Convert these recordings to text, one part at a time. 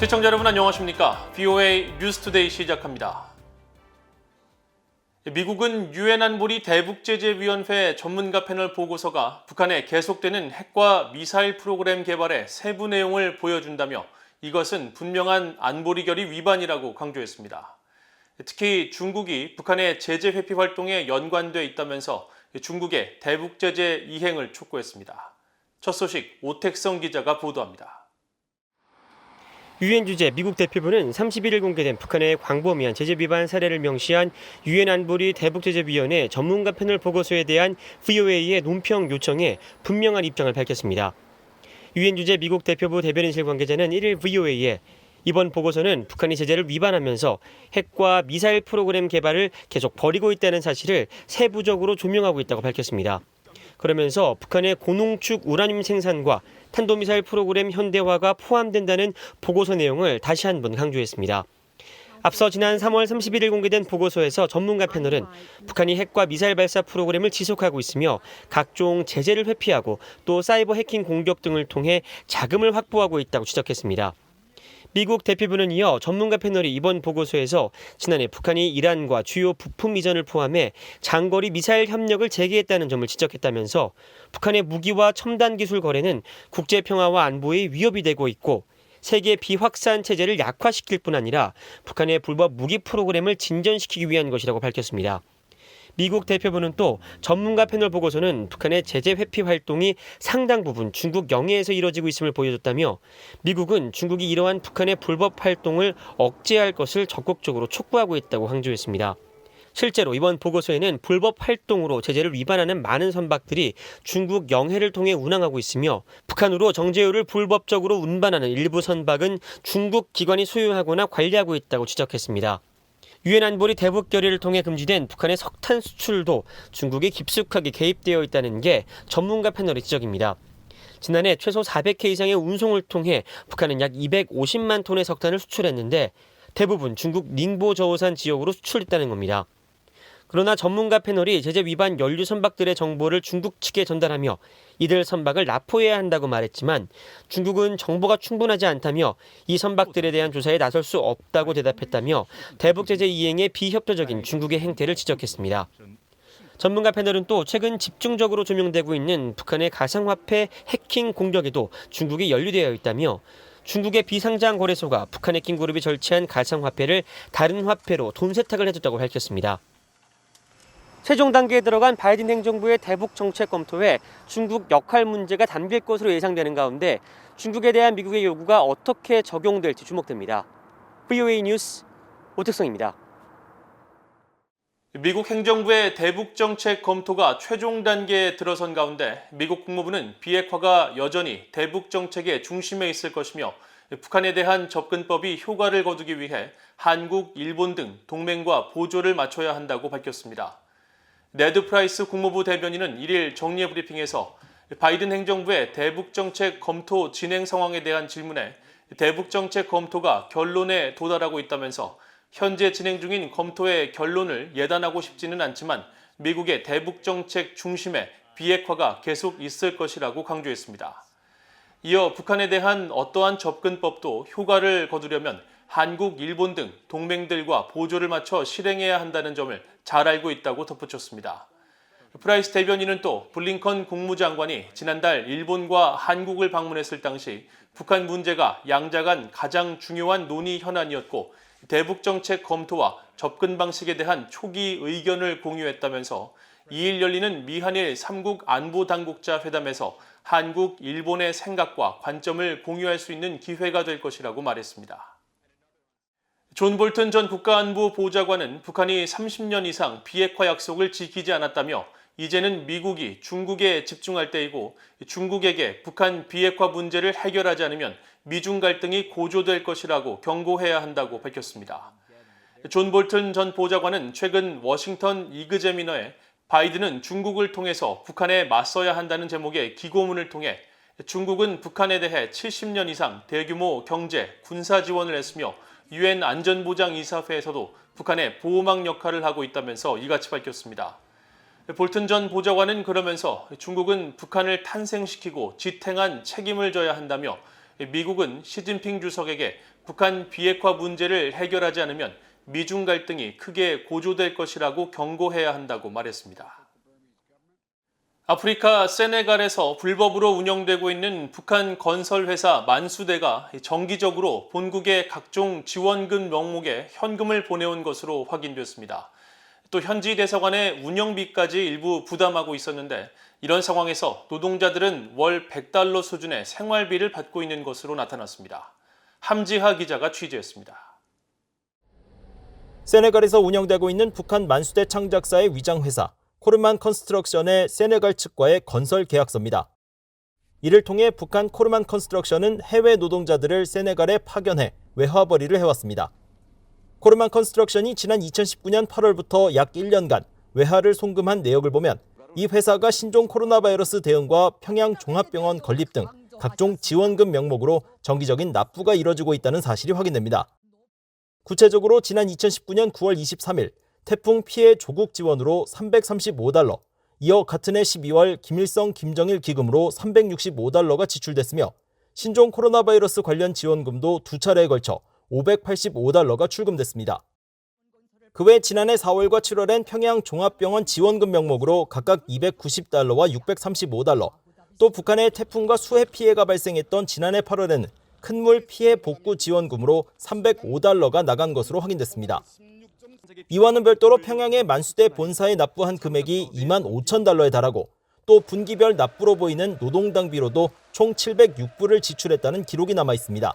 시청자 여러분 안녕하십니까? VOA 뉴스투데이 시작합니다. 미국은 유엔 안보리 대북제재위원회 전문가 패널 보고서가 북한의 계속되는 핵과 미사일 프로그램 개발의 세부 내용을 보여준다며 이것은 분명한 안보리 결의 위반이라고 강조했습니다. 특히 중국이 북한의 제재 회피 활동에 연관돼 있다면서 중국의 대북제재 이행을 촉구했습니다. 첫 소식 오택성 기자가 보도합니다. 유엔 주재 미국 대표부는 31일 공개된 북한의 광범위한 제재 위반 사례를 명시한 유엔 안보리 대북제재위원회 전문가 패널 보고서에 대한 VOA의 논평 요청에 분명한 입장을 밝혔습니다. 유엔 주재 미국 대표부 대변인실 관계자는 1일 VOA에 이번 보고서는 북한이 제재를 위반하면서 핵과 미사일 프로그램 개발을 계속 벌이고 있다는 사실을 세부적으로 조명하고 있다고 밝혔습니다. 그러면서 북한의 고농축 우라늄 생산과 탄도미사일 프로그램 현대화가 포함된다는 보고서 내용을 다시 한번 강조했습니다. 앞서 지난 3월 31일 공개된 보고서에서 전문가 패널은 북한이 핵과 미사일 발사 프로그램을 지속하고 있으며 각종 제재를 회피하고 또 사이버 해킹 공격 등을 통해 자금을 확보하고 있다고 지적했습니다. 미국 대표부는 이어 전문가 패널이 이번 보고서에서 지난해 북한이 이란과 주요 부품 이전을 포함해 장거리 미사일 협력을 재개했다는 점을 지적했다면서 북한의 무기와 첨단 기술 거래는 국제 평화와 안보에 위협이 되고 있고 세계 비확산 체제를 약화시킬 뿐 아니라 북한의 불법 무기 프로그램을 진전시키기 위한 것이라고 밝혔습니다. 미국 대표부는 또 전문가 패널 보고서는 북한의 제재 회피 활동이 상당 부분 중국 영해에서 이뤄지고 있음을 보여줬다며 미국은 중국이 이러한 북한의 불법 활동을 억제할 것을 적극적으로 촉구하고 있다고 강조했습니다. 실제로 이번 보고서에는 불법 활동으로 제재를 위반하는 많은 선박들이 중국 영해를 통해 운항하고 있으며 북한으로 정제유를 불법적으로 운반하는 일부 선박은 중국 기관이 소유하거나 관리하고 있다고 지적했습니다. 유엔 안보리 대북 결의를 통해 금지된 북한의 석탄 수출도 중국이 깊숙하게 개입되어 있다는 게 전문가 패널의 지적입니다. 지난해 최소 400회 이상의 운송을 통해 북한은 약 250만 톤의 석탄을 수출했는데 대부분 중국 닝보 저우산 지역으로 수출했다는 겁니다. 그러나 전문가 패널이 제재 위반 연료 선박들의 정보를 중국 측에 전달하며 이들 선박을 납포해야 한다고 말했지만 중국은 정보가 충분하지 않다며 이 선박들에 대한 조사에 나설 수 없다고 대답했다며 대북 제재 이행에 비협조적인 중국의 행태를 지적했습니다. 전문가 패널은 또 최근 집중적으로 조명되고 있는 북한의 가상화폐 해킹 공격에도 중국이 연루되어 있다며 중국의 비상장 거래소가 북한 해킹 그룹이 절취한 가상화폐를 다른 화폐로 돈 세탁을 해줬다고 밝혔습니다. 최종 단계에 들어간 바이든 행정부의 대북 정책 검토에 중국 역할 문제가 담길 것으로 예상되는 가운데 중국에 대한 미국의 요구가 어떻게 적용될지 주목됩니다. VOA 뉴스 오택성입니다. 미국 행정부의 대북 정책 검토가 최종 단계에 들어선 가운데 미국 국무부는 비핵화가 여전히 대북 정책의 중심에 있을 것이며 북한에 대한 접근법이 효과를 거두기 위해 한국, 일본 등 동맹과 보조를 맞춰야 한다고 밝혔습니다. 네드 프라이스 국무부 대변인은 1일 정례 브리핑에서 바이든 행정부의 대북 정책 검토 진행 상황에 대한 질문에 대북 정책 검토가 결론에 도달하고 있다면서 현재 진행 중인 검토의 결론을 예단하고 싶지는 않지만 미국의 대북 정책 중심에 비핵화가 계속 있을 것이라고 강조했습니다. 이어 북한에 대한 어떠한 접근법도 효과를 거두려면 한국, 일본 등 동맹들과 보조를 맞춰 실행해야 한다는 점을 잘 알고 있다고 덧붙였습니다. 프라이스 대변인은 또 블링컨 국무장관이 지난달 일본과 한국을 방문했을 당시 북한 문제가 양자 간 가장 중요한 논의 현안이었고 대북 정책 검토와 접근 방식에 대한 초기 의견을 공유했다면서 2일 열리는 미한일 3국 안보당국자 회담에서 한국, 일본의 생각과 관점을 공유할 수 있는 기회가 될 것이라고 말했습니다. 존 볼튼 전 국가안보보좌관은 북한이 30년 이상 비핵화 약속을 지키지 않았다며 이제는 미국이 중국에 집중할 때이고 중국에게 북한 비핵화 문제를 해결하지 않으면 미중 갈등이 고조될 것이라고 경고해야 한다고 밝혔습니다. 존 볼튼 전 보좌관은 최근 워싱턴 이그제미너에 바이든은 중국을 통해서 북한에 맞서야 한다는 제목의 기고문을 통해 중국은 북한에 대해 70년 이상 대규모 경제, 군사 지원을 했으며 유엔 안전보장이사회에서도 북한의 보호막 역할을 하고 있다면서 이같이 밝혔습니다. 볼튼 전 보좌관은 그러면서 중국은 북한을 탄생시키고 지탱한 책임을 져야 한다며 미국은 시진핑 주석에게 북한 비핵화 문제를 해결하지 않으면 미중 갈등이 크게 고조될 것이라고 경고해야 한다고 말했습니다. 아프리카 세네갈에서 불법으로 운영되고 있는 북한 건설회사 만수대가 정기적으로 본국의 각종 지원금 명목에 현금을 보내온 것으로 확인됐습니다. 또 현지 대사관의 운영비까지 일부 부담하고 있었는데 이런 상황에서 노동자들은 월 100달러 수준의 생활비를 받고 있는 것으로 나타났습니다. 함지하 기자가 취재했습니다. 세네갈에서 운영되고 있는 북한 만수대 창작사의 위장회사 코르만 컨스트럭션의 세네갈 측과의 건설 계약서입니다. 이를 통해 북한 코르만 컨스트럭션은 해외 노동자들을 세네갈에 파견해 외화벌이를 해왔습니다. 코르만 컨스트럭션이 지난 2019년 8월부터 약 1년간 외화를 송금한 내역을 보면 이 회사가 신종 코로나 바이러스 대응과 평양 종합병원 건립 등 각종 지원금 명목으로 정기적인 납부가 이뤄지고 있다는 사실이 확인됩니다. 구체적으로 지난 2019년 9월 23일 태풍 피해 조국 지원으로 335달러, 이어 같은 해 12월 김일성 김정일 기금으로 365달러가 지출됐으며 신종 코로나 바이러스 관련 지원금도 두 차례에 걸쳐 585달러가 출금됐습니다. 그 외 지난해 4월과 7월엔 평양 종합병원 지원금 명목으로 각각 290달러와 635달러, 또 북한의 태풍과 수해 피해가 발생했던 지난해 8월에는 큰물 피해 복구 지원금으로 305달러가 나간 것으로 확인됐습니다. 이와는 별도로 평양의 만수대 본사에 납부한 금액이 2만 5천 달러에 달하고 또 분기별 납부로 보이는 노동당비로도 총 706불을 지출했다는 기록이 남아 있습니다.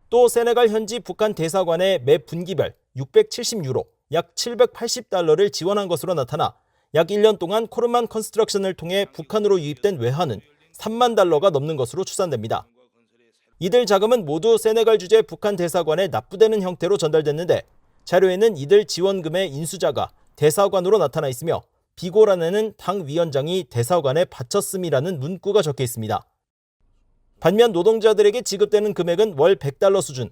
또 세네갈 현지 북한 대사관에 매 분기별 670유로, 약 780달러를 지원한 것으로 나타나 약 1년 동안 코르만 컨스트럭션을 통해 북한으로 유입된 외화는 3만 달러가 넘는 것으로 추산됩니다. 이들 자금은 모두 세네갈 주재 북한 대사관에 납부되는 형태로 전달됐는데 자료에는 이들 지원금의 인수자가 대사관으로 나타나 있으며 비고란에는 당 위원장이 대사관에 바쳤음이라는 문구가 적혀 있습니다. 반면 노동자들에게 지급되는 금액은 월 100달러 수준,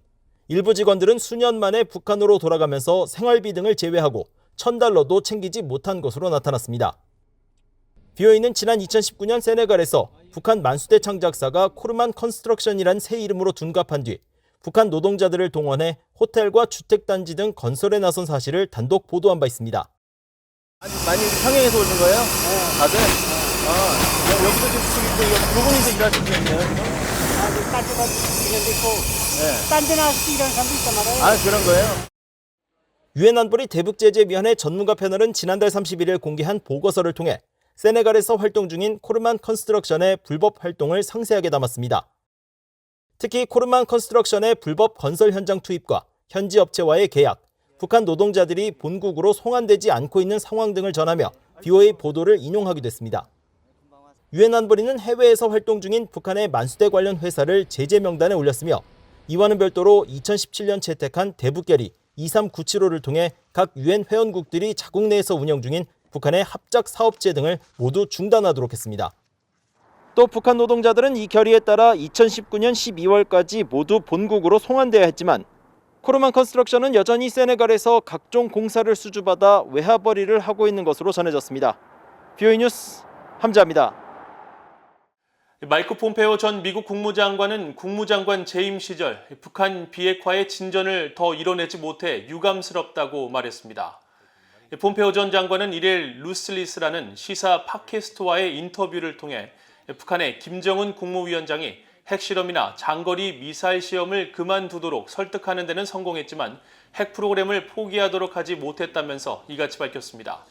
일부 직원들은 수년 만에 북한으로 돌아가면서 생활비 등을 제외하고 1000달러도 챙기지 못한 것으로 나타났습니다. BOA는 지난 2019년 세네갈에서 북한 만수대 창작사가 코르만 컨스트럭션이란 새 이름으로 둔갑한 뒤 북한 노동자들을 동원해 호텔과 주택단지 등 건설에 나선 사실을 단독 보도한 바 있습니다. 많이 평양에서 오신 거예요? 네. 다들? 여기도 지금 두 분이서 일하시겠네요? 딴데가 이런 데 있고, 네. 딴 데 나가서 일하는 사람도 있단 말이에요. 그런 거예요? 유엔 안보리 대북제재위원회 전문가 패널은 지난달 31일 공개한 보고서를 통해 세네갈에서 활동 중인 코르만 컨스트럭션의 불법 활동을 상세하게 담았습니다. 특히 코르만 컨스트럭션의 불법 건설 현장 투입과 현지 업체와의 계약, 북한 노동자들이 본국으로 송환되지 않고 있는 상황 등을 전하며 BOA 보도를 인용하기도 했습니다. 유엔 안보리는 해외에서 활동 중인 북한의 만수대 관련 회사를 제재 명단에 올렸으며 이와는 별도로 2017년 채택한 대북결의 23975를 통해 각 유엔 회원국들이 자국 내에서 운영 중인 북한의 합작 사업체 등을 모두 중단하도록 했습니다. 또 북한 노동자들은 이 결의에 따라 2019년 12월까지 모두 본국으로 송환돼야 했지만 코르만 컨스트럭션은 여전히 세네갈에서 각종 공사를 수주받아 외화벌이를 하고 있는 것으로 전해졌습니다. BOA 뉴스 함자입니다. 마이크 폼페오 전 미국 국무장관은 국무장관 재임 시절 북한 비핵화의 진전을 더 이뤄내지 못해 유감스럽다고 말했습니다. 폼페오 전 장관은 1일 루슬리스라는 시사 팟캐스트와의 인터뷰를 통해 북한의 김정은 국무위원장이 핵실험이나 장거리 미사일 시험을 그만두도록 설득하는 데는 성공했지만 핵 프로그램을 포기하도록 하지 못했다면서 이같이 밝혔습니다.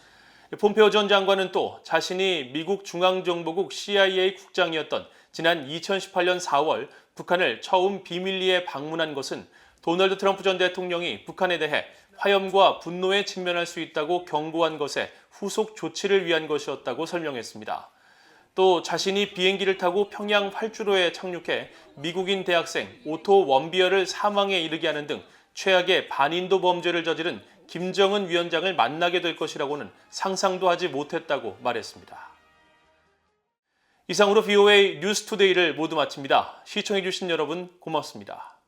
폼페오 전 장관은 또 자신이 미국 중앙정보국 CIA 국장이었던 지난 2018년 4월 북한을 처음 비밀리에 방문한 것은 도널드 트럼프 전 대통령이 북한에 대해 화염과 분노에 직면할 수 있다고 경고한 것에 후속 조치를 위한 것이었다고 설명했습니다. 또 자신이 비행기를 타고 평양 활주로에 착륙해 미국인 대학생 오토 원비어를 사망에 이르게 하는 등 최악의 반인도 범죄를 저지른 김정은 위원장을 만나게 될 것이라고는 상상도 하지 못했다고 말했습니다. 이상으로 BOA 뉴스투데이를 모두 마칩니다. 시청해주신 여러분 고맙습니다.